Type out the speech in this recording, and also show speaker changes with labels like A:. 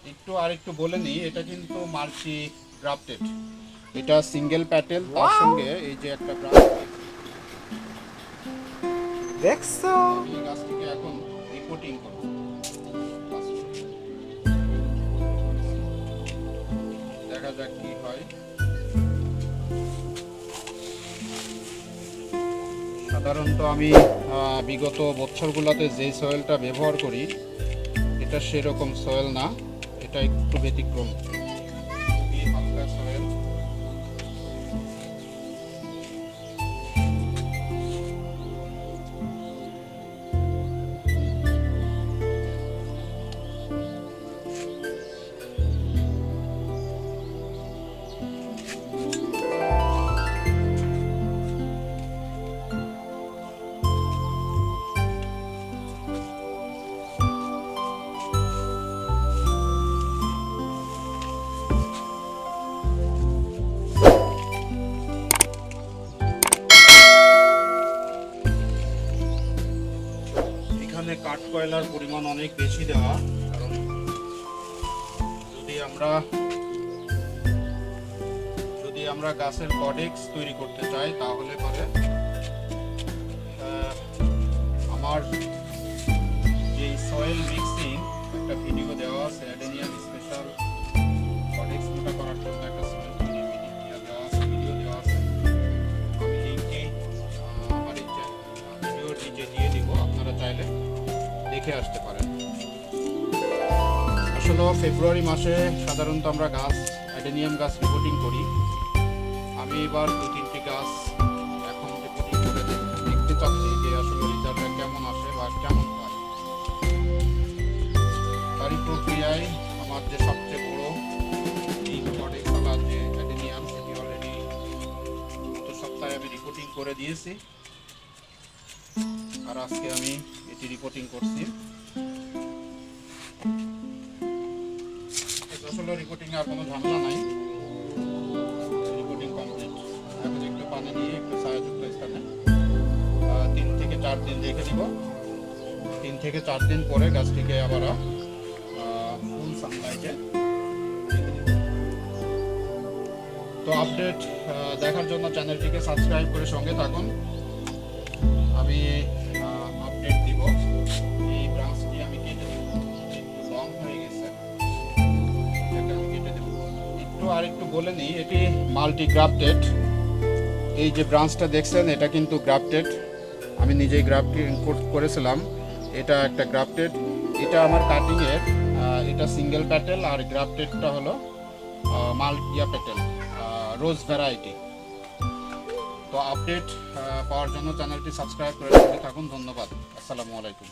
A: একটু বলে নিই, এটা কিন্তু মাল্টি গ্রাফটেড। এটা সিঙ্গেল প্যাটেল, তার সঙ্গে এই যে একটা ব্রাঞ্চ
B: দেখছো?
A: আমি এই গাছটিকে এখন রিপোর্টিং করব। দেখা যাক কি হয়। সাধারণত আমি বিগত বছরগুলোতে যে সয়েলটা ব্যবহার করি এটা সেরকম সয়েল না, এটা একটু ব্যতিক্রম, খুবই হালকা সয়েল। এখানে কাঠ কয়লার পরিমাণ অনেক বেশি দেওয়া, কারণ যদি আমরা গাছের কডেক্স তৈরি করতে চাই তাহলে পরে আমার যে সয়েল মিক্সিং একটা ভিডিও দেওয়া আছে, অ্যাডেনিয়াম স্পেশাল কডেক্স মোটা করার জন্য একটা সয়েল ভিডিও দেওয়া আছে। আমি লিঙ্কটি আমার এই ভিডিওর নিচে দিয়ে দিব, আপনারা চাইলে দেখে আসতে পারেন। আসলে ফেব্রুয়ারি মাসে সাধারণত আমরা অ্যাডেনিয়াম গাছ রিপোর্টিং করি। আমি এবার 2-3টি গাছ এখন রিপোর্টিং করে দেখতে চাচ্ছি যে আসলে রেজাল্টটা কেমন আসে বা কেমন হয়। তারই প্রক্রিয়ায় আমার যে সবচেয়ে বড় এই কডেক্সওয়ালা যে অ্যাডেনিয়াম, সেটি অলরেডি গত সপ্তাহে আমি রিপোর্টিং করে দিয়েছি, আর আজকে আমি এটি রিপোর্টিং করছি। আসলে রিপোর্টিং আর কোনো ঝামেলা নাই, রিপোর্টিং কমপ্লিট। এখন একটু পানি নিয়ে একটু ছায়াযুক্ত স্থানে 3 থেকে 4 দিন রেখে দিব। 3 থেকে 4 দিন পরে গাছটিকে আবার ফুল সানলাইটে। তো আপডেট দেখার জন্য চ্যানেলটিকে সাবস্ক্রাইব করে সঙ্গে থাকুন। আমি আপডেট দিব। এই ব্রাঞ্চটি আমি কেটে দেব, একটু লং হয়ে গেছে, এটাকে আমি কেটে দেব। একটু বলে নিই, এটি মাল্টি গ্রাফটেড। এই যে ব্রাঞ্চটা দেখছেন এটা কিন্তু গ্রাফটেড, আমি নিজেই গ্রাফটিং করেছিলাম। এটা একটা গ্রাফটেড, এটা আমার কাটিংয়ের, এটা সিঙ্গেল প্যাটেল, আর গ্রাফটেডটা হলো প্যাটেল, রোজ ভ্যারাইটি। তো আপডেট পাওয়ার জন্য চ্যানেলটি সাবস্ক্রাইব করে থাকুন। ধন্যবাদ। আসসালামু আলাইকুম।